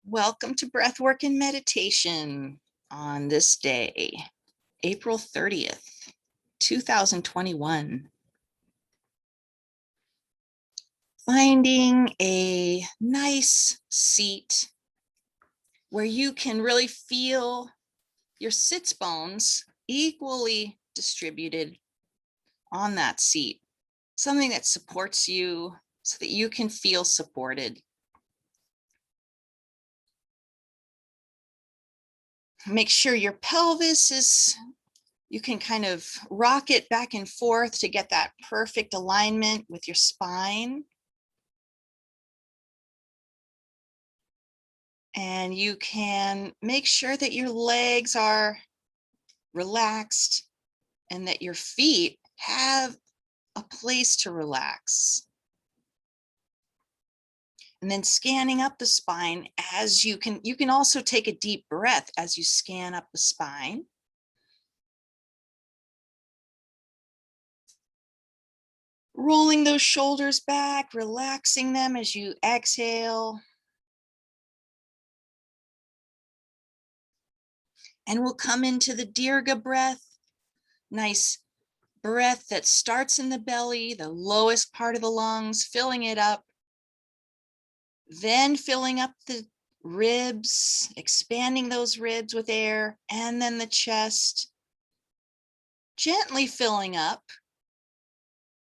Welcome to Breathwork and Meditation on this day, April 30th, 2021. Finding a nice seat where you can really feel your sits bones equally distributed on that seat, something that supports you so that you can feel supported. Make sure your pelvis is, you can kind of rock it back and forth to get that perfect alignment with your spine. And you can make sure that your legs are relaxed and that your feet have a place to relax. And then scanning up the spine as you can also take a deep breath as you scan up the spine. Rolling those shoulders back, relaxing them as you exhale. And we'll come into the dirga breath. Nice breath that starts in the belly, the lowest part of the lungs, filling it up. Then filling up the ribs, expanding those ribs with air, and then the chest, gently filling up,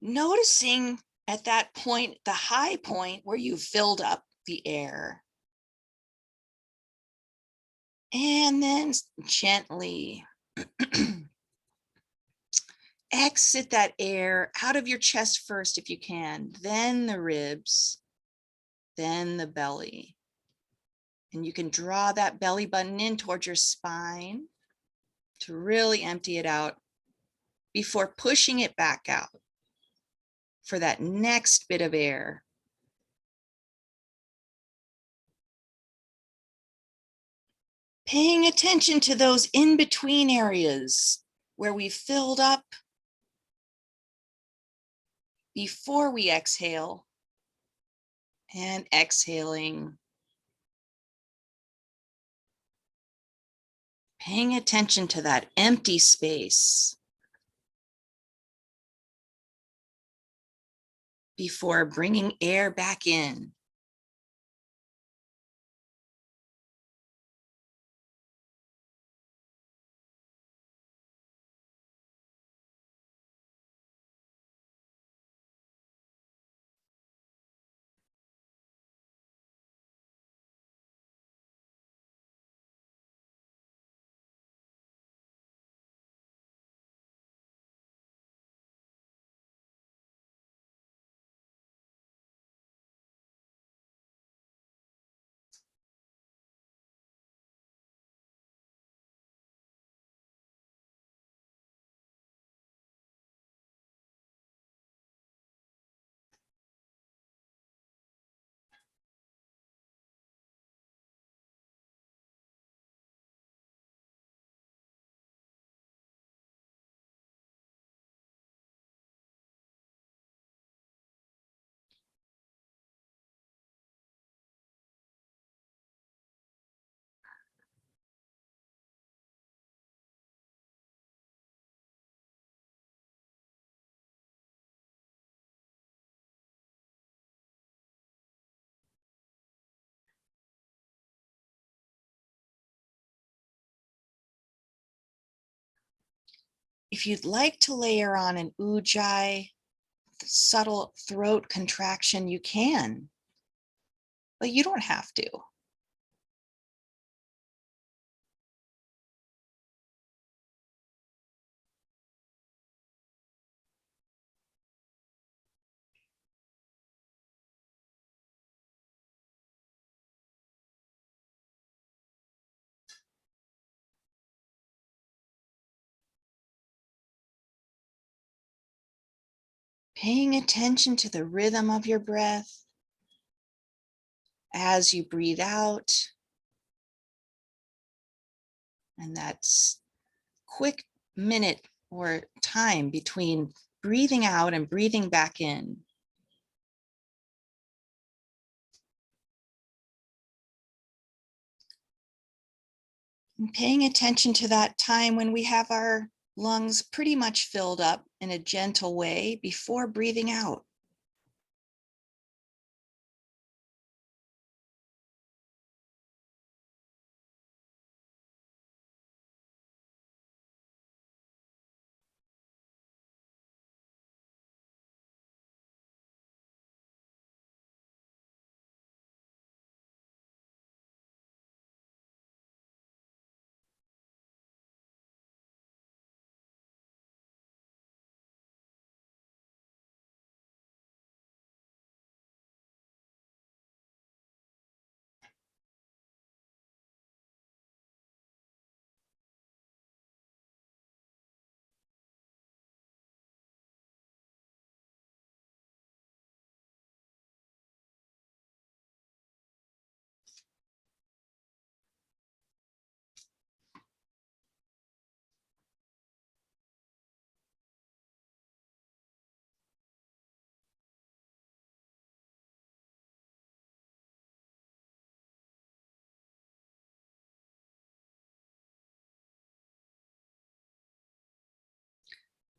noticing at that point, the high point where you filled up the air. And then gently exit that air out of your chest first if you can, then the ribs, then the belly. And you can draw that belly button in towards your spine to really empty it out before pushing it back out for that next bit of air. Paying attention to those in-between areas where we filled up before we exhale, and exhaling. Paying attention to that empty space before bringing air back in. If you'd like to layer on an ujjayi, subtle throat contraction, you can, but you don't have to. Paying attention to the rhythm of your breath as you breathe out, and that's quick minute or time between breathing out and breathing back in. And paying attention to that time when we have our lungs pretty much filled up in a gentle way before breathing out.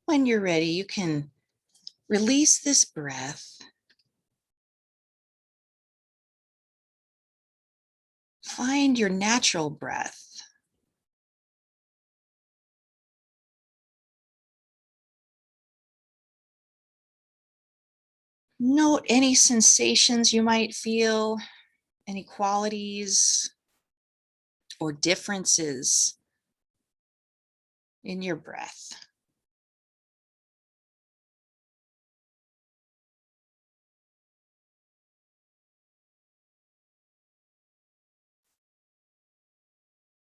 When you're ready, you can release this breath. Find your natural breath. Note any sensations you might feel, any qualities or differences in your breath.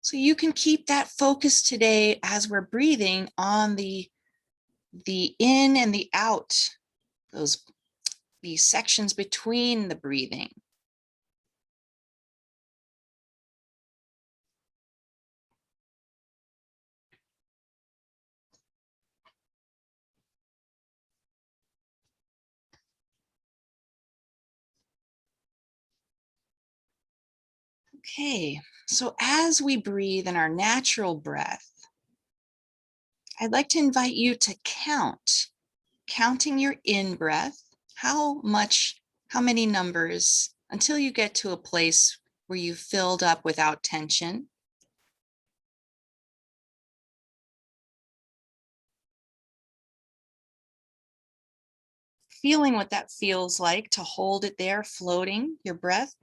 So you can keep that focus today as we're breathing on the in and the out, these sections between the breathing. Okay, so as we breathe in our natural breath, I'd like to invite you to counting your in breath, how many numbers until you get to a place where you've filled up without tension. Feeling what that feels like to hold it there, floating your breath.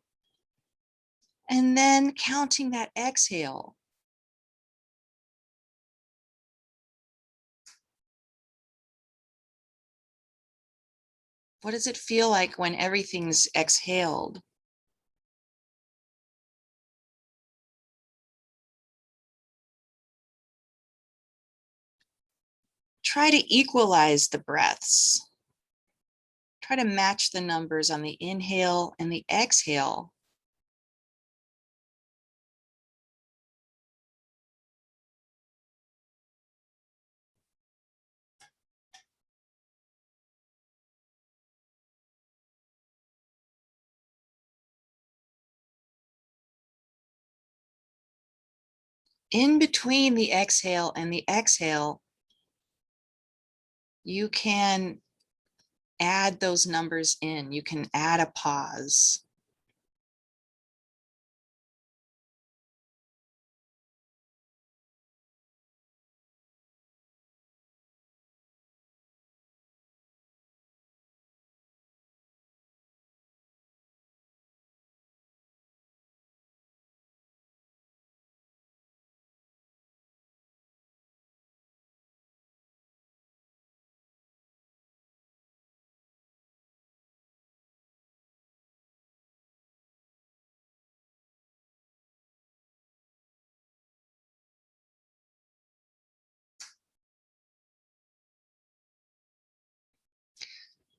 And then counting that exhale. What does it feel like when everything's exhaled? Try to equalize the breaths. Try to match the numbers on the inhale and the exhale. In between the exhale and the exhale, you can add those numbers in. You can add a pause.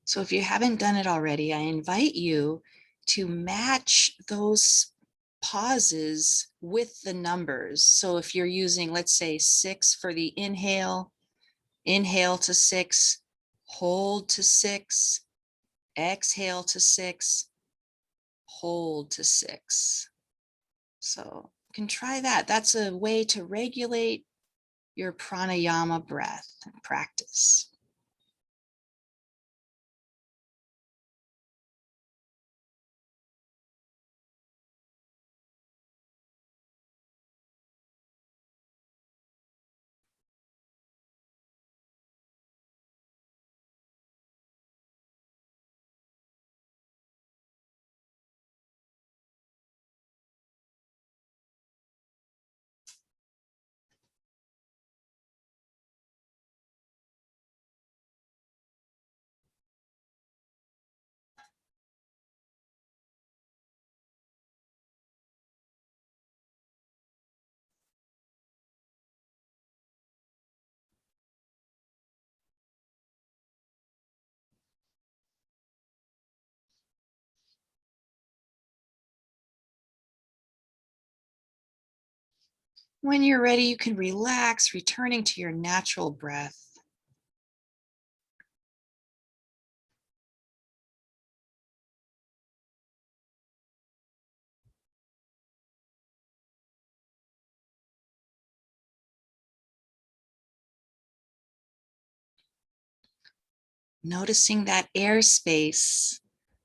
So if you haven't done it already, I invite you to match those pauses with the numbers. So if you're using, let's say 6 for the inhale, inhale to 6, hold to 6, exhale to 6, hold to 6. So can try that. That's a way to regulate your pranayama breath and practice. When you're ready, you can relax, returning to your natural breath. Noticing that airspace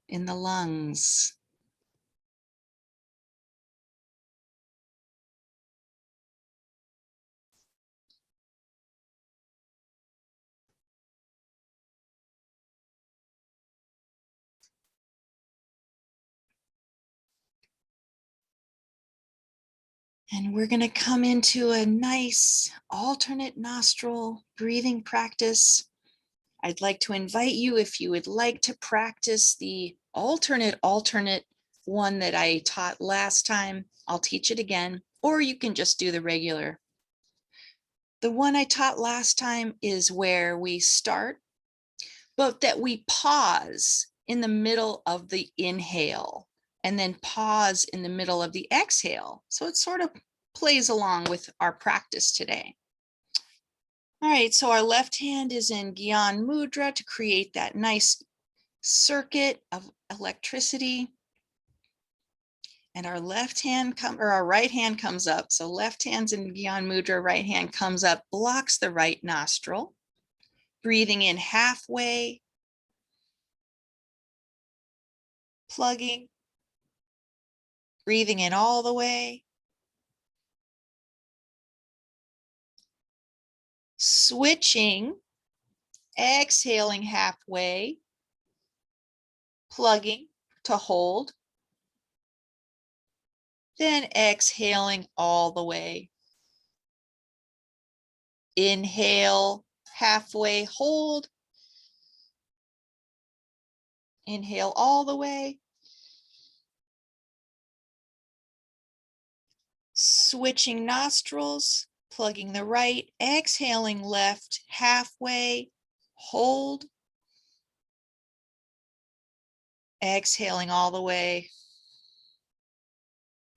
in the lungs. And we're going to come into a nice alternate nostril breathing practice. I'd like to invite you, if you would like to practice the alternate one that I taught last time, I'll teach it again, or you can just do the regular. The one I taught last time is where we start, but that we pause in the middle of the inhale and then pause in the middle of the exhale. So it sort of plays along with our practice today. All right, so our left hand is in Gyan Mudra to create that nice circuit of electricity. And our our right hand comes up. So left hand's in Gyan Mudra, right hand comes up, blocks the right nostril. Breathing in halfway, plugging, breathing in all the way, switching, exhaling halfway, plugging to hold, then exhaling all the way. Inhale, halfway, hold. Inhale all the way. Switching nostrils, plugging the right, exhaling left, halfway, hold. Exhaling all the way.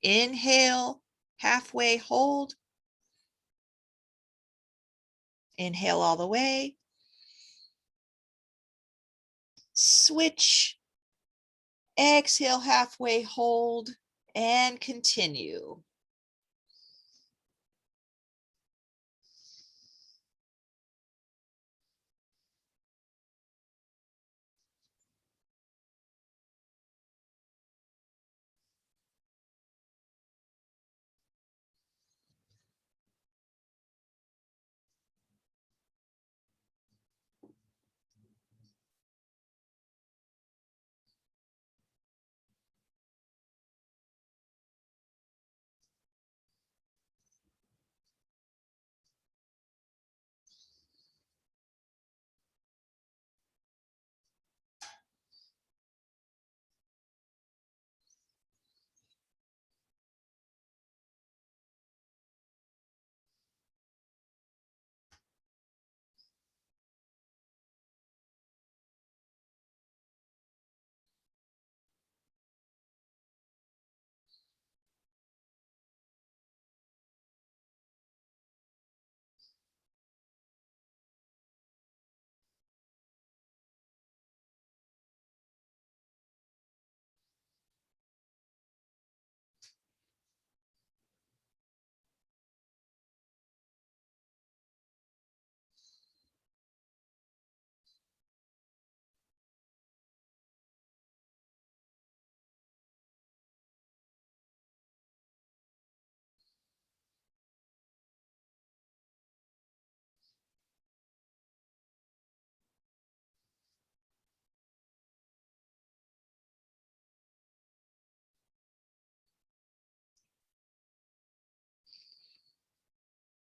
Inhale, halfway, hold. Inhale all the way. Switch. Exhale halfway, hold, and continue.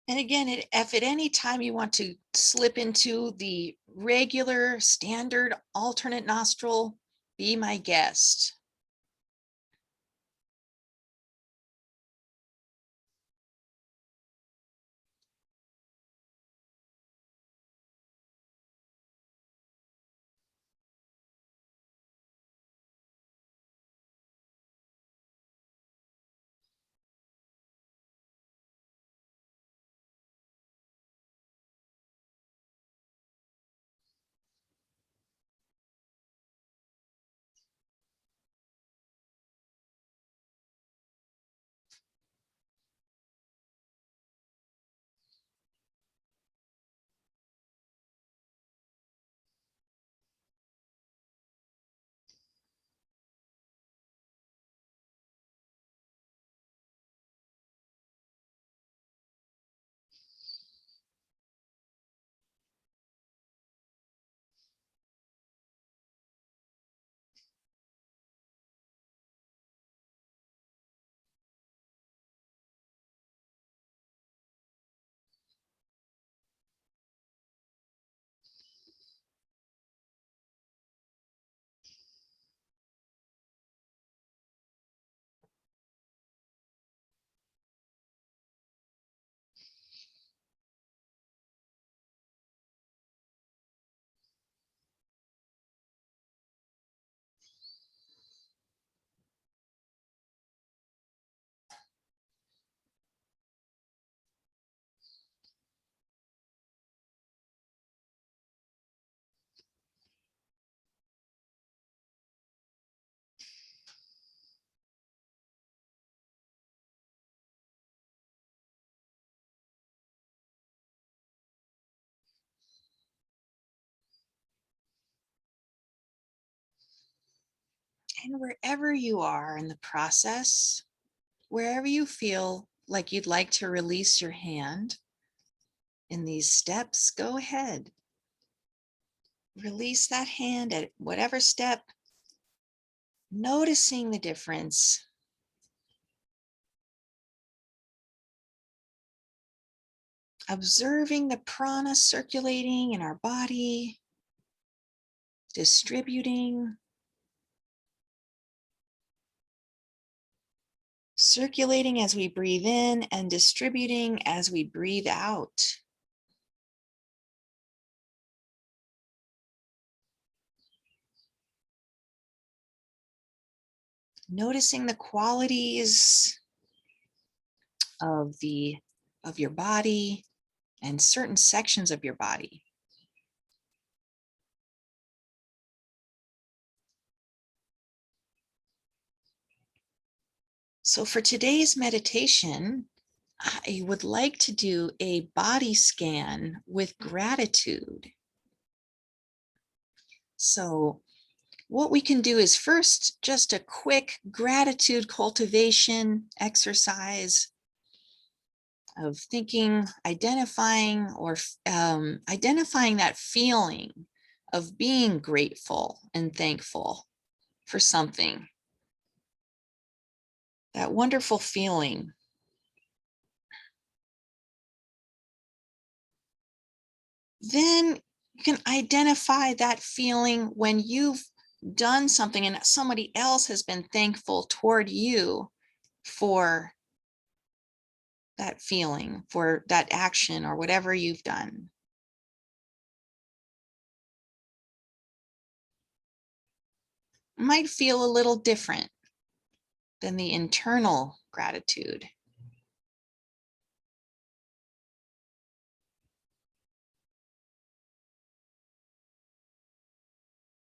And again, if at any time you want to slip into the regular standard alternate nostril, be my guest. And wherever you are in the process, wherever you feel like you'd like to release your hand in these steps, go ahead. Release that hand at whatever step, noticing the difference. Observing the prana circulating in our body, distributing, circulating as we breathe in and distributing as we breathe out. Noticing the qualities of your body and certain sections of your body. So for today's meditation, I would like to do a body scan with gratitude. So what we can do is first just a quick gratitude cultivation exercise of thinking, identifying identifying that feeling of being grateful and thankful for something. That wonderful feeling. Then you can identify that feeling when you've done something and somebody else has been thankful toward you for that feeling, for that action or whatever you've done. It might feel a little different than the internal gratitude.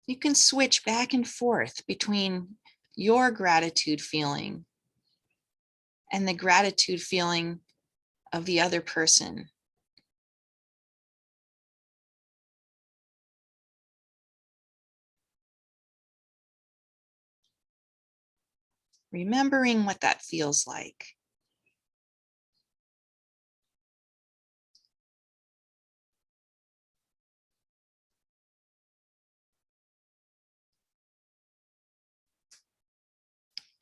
You can switch back and forth between your gratitude feeling and the gratitude feeling of the other person. Remembering what that feels like.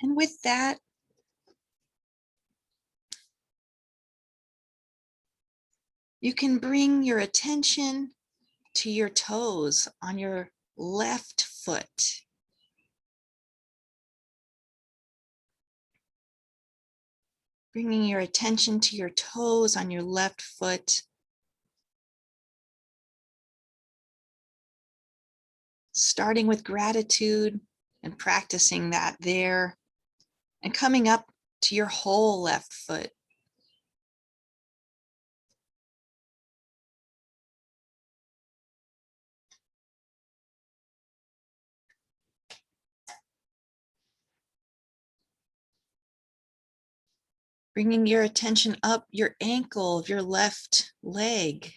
And with that, You can bring your attention to your toes on your left foot. Bringing your attention to your toes on your left foot. Starting with gratitude and practicing that there, and coming up to your whole left foot. Bringing your attention up your ankle of your left leg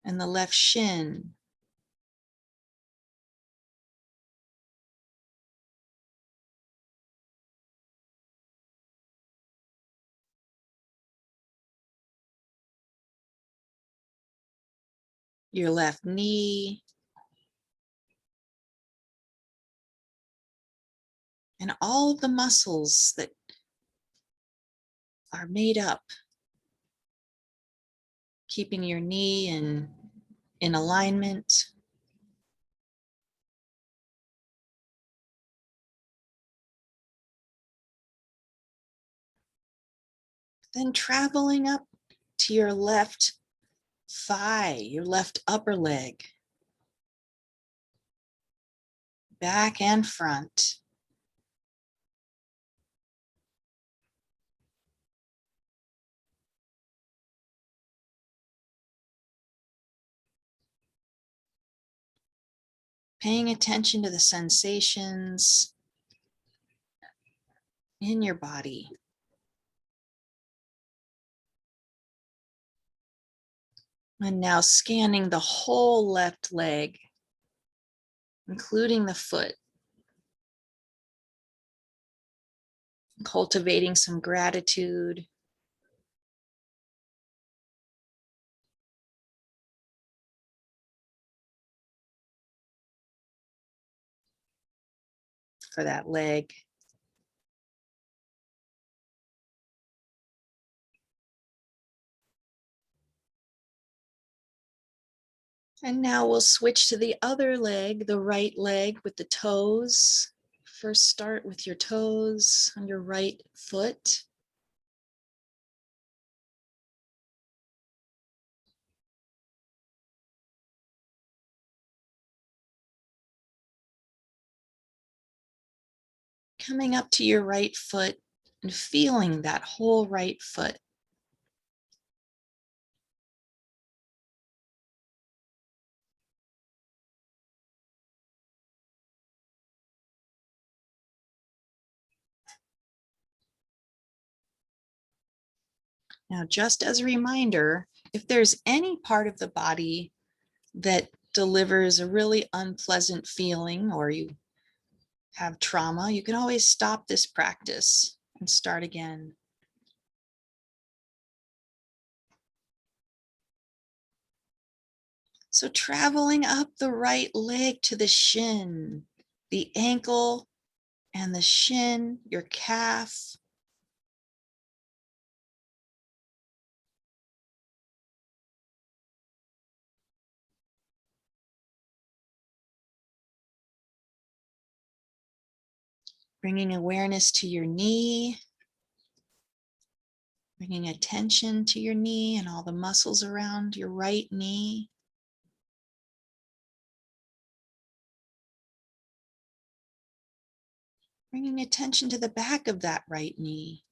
and the left shin. Your left knee. And all of the muscles that are made up, keeping your knee in alignment. Then traveling up to your left thigh, your left upper leg, back and front. Paying attention to the sensations in your body. And now scanning the whole left leg, including the foot. Cultivating some gratitude. For that leg. And now we'll switch to the other leg, the right leg with the toes. First start with your toes on your right foot. Coming up to your right foot and feeling that whole right foot. Now, just as a reminder, if there's any part of the body that delivers a really unpleasant feeling or you have trauma, you can always stop this practice and start again. So traveling up the right leg to the shin, the ankle and the shin, your calf. Bringing awareness to your knee, bringing attention to your knee and all the muscles around your right knee. Bringing attention to the back of that right knee.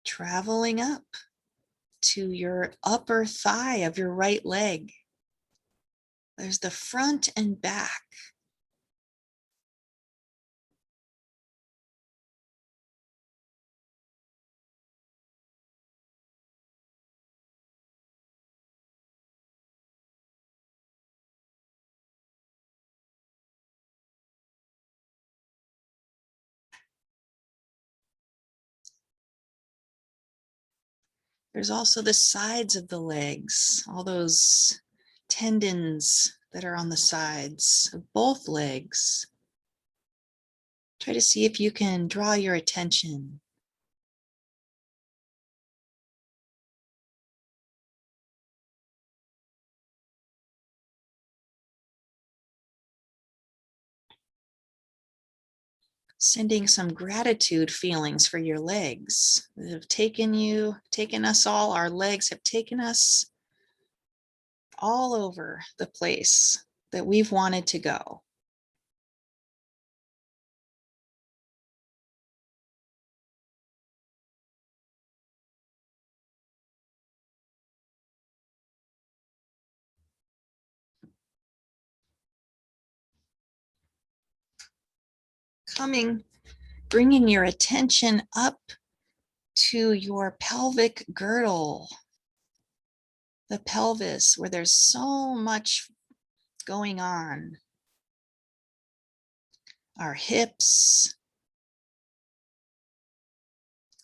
Traveling up to your upper thigh of your right leg. There's the front and back. There's also the sides of the legs, all those tendons that are on the sides of both legs. Try to see if you can draw your attention. Sending some gratitude feelings for your legs that have taken us all. Our legs have taken us all over the place that we've wanted to go. Bringing your attention up to your pelvic girdle, the pelvis, where there's so much going on. Our hips,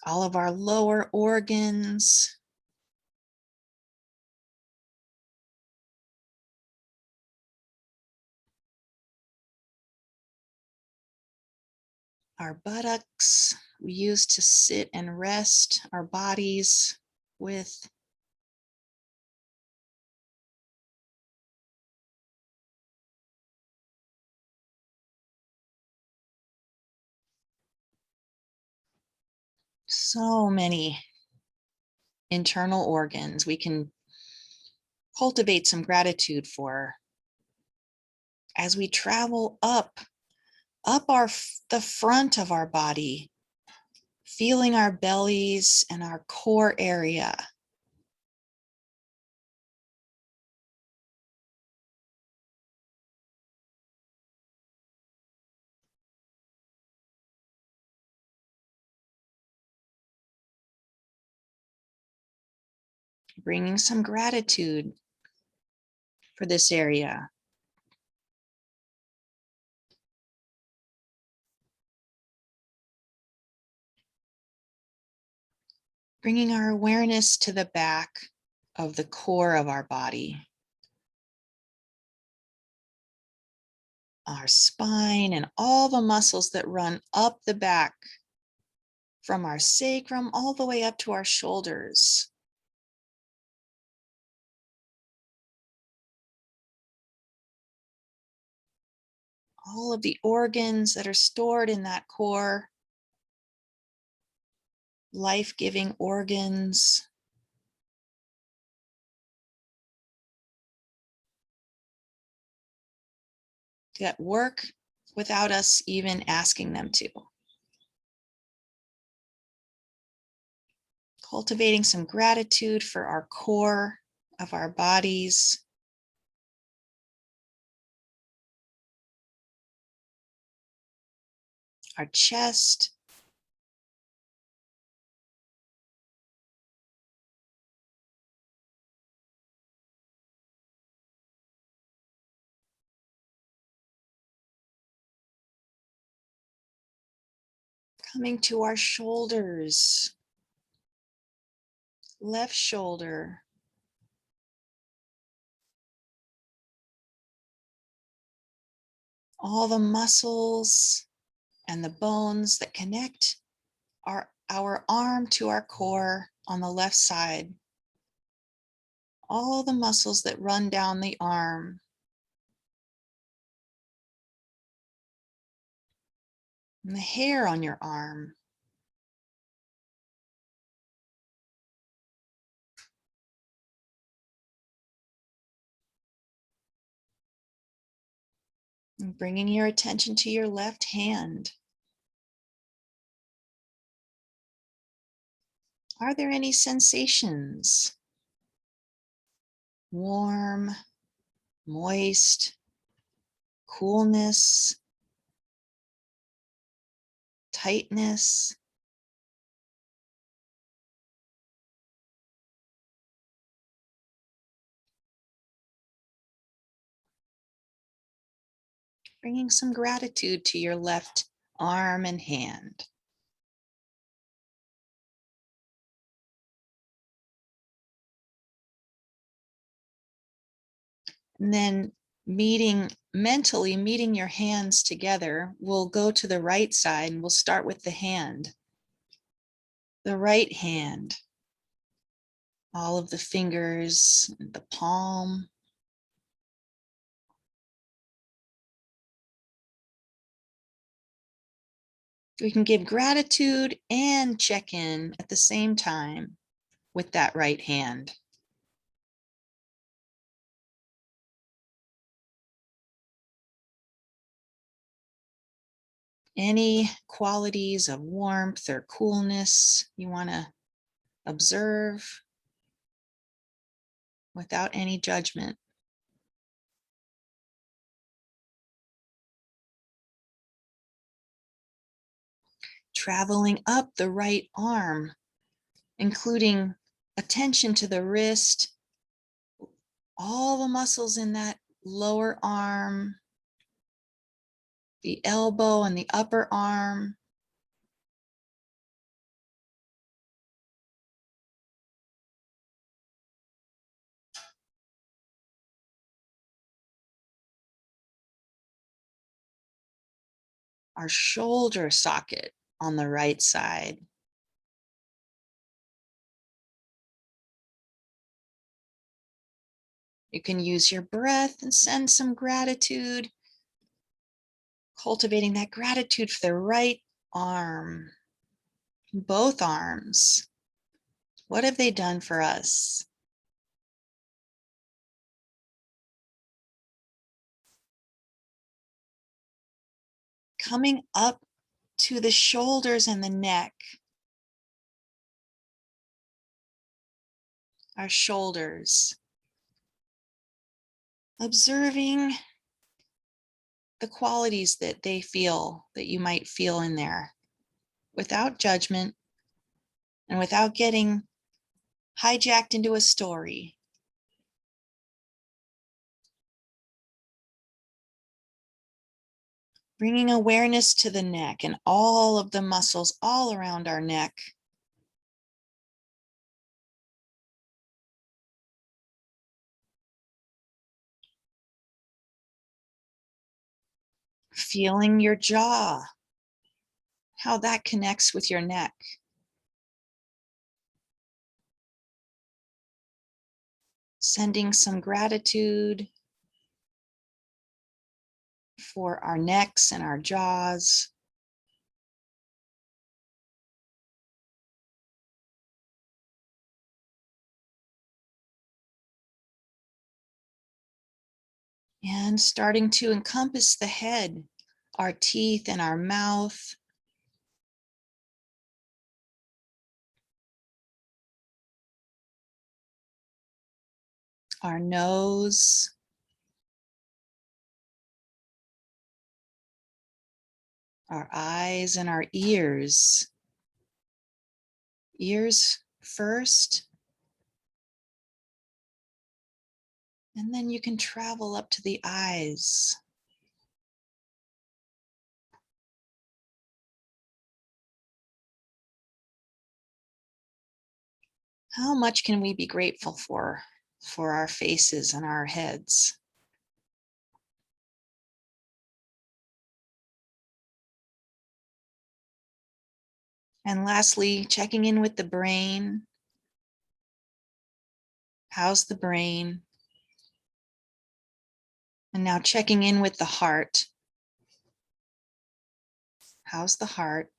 all of our lower organs, our buttocks, we use to sit and rest our bodies with. So many internal organs we can cultivate some gratitude for as we travel up the front of our body, feeling our bellies and our core area. Bringing some gratitude for this area. Bringing our awareness to the back of the core of our body. Our spine and all the muscles that run up the back from our sacrum all the way up to our shoulders. All of the organs that are stored in that core, life-giving organs. That work without us even asking them to. Cultivating some gratitude for our core of our bodies. Our chest. Coming to our shoulders. Left shoulder. All the muscles and the bones that connect our arm to our core on the left side. All the muscles that run down the arm. And the hair on your arm. And bringing your attention to your left hand. Are there any sensations? Warm, moist, coolness, tightness. Bringing some gratitude to your left arm and hand. And then mentally meeting your hands together, we'll go to the right side and we'll start with the hand. The right hand, all of the fingers, the palm. We can give gratitude and check in at the same time with that right hand. Any qualities of warmth or coolness you want to observe without any judgment. Traveling up the right arm, including attention to the wrist, all the muscles in that lower arm, the elbow and the upper arm. Our shoulder socket on the right side. You can use your breath and send some gratitude, cultivating that gratitude for the right arm, both arms. What have they done for us? Coming up to the shoulders and the neck. Our shoulders. Observing the qualities that they feel, that you might feel in there, without judgment and without getting hijacked into a story. Bringing awareness to the neck and all of the muscles all around our neck. Feeling your jaw, how that connects with your neck. Sending some gratitude for our necks and our jaws. And starting to encompass the head, our teeth and our mouth. Our nose. Our eyes and our ears. Ears first. And then you can travel up to the eyes. How much can we be grateful for our faces and our heads? And lastly, checking in with the brain. How's the brain? And now checking in with the heart. How's the heart?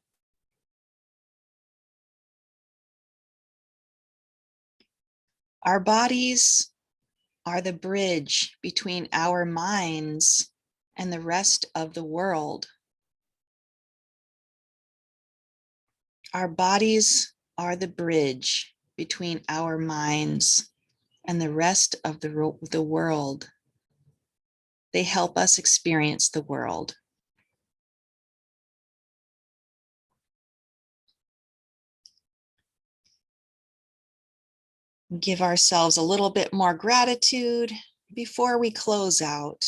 Our bodies are the bridge between our minds and the rest of the world. Our bodies are the bridge between our minds and the rest of the world. They help us experience the world. Give ourselves a little bit more gratitude before we close out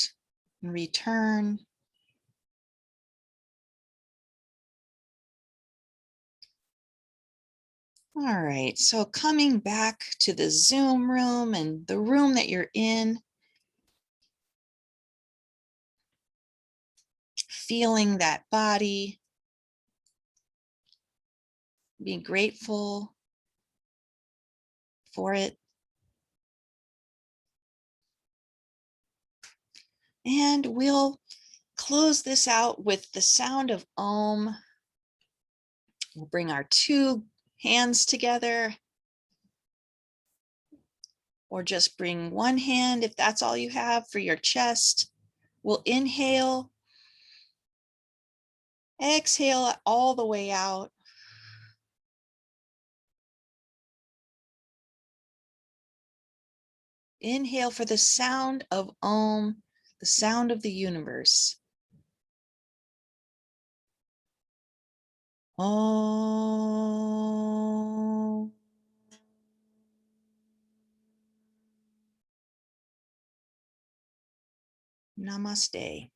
and return. All right, so coming back to the Zoom room and the room that you're in, feeling that body, being grateful for it. And we'll close this out with the sound of Om. We'll bring our two hands together, or just bring one hand if that's all you have for your chest. We'll inhale, exhale all the way out. Inhale for the sound of Om, the sound of the universe. Om. Namaste.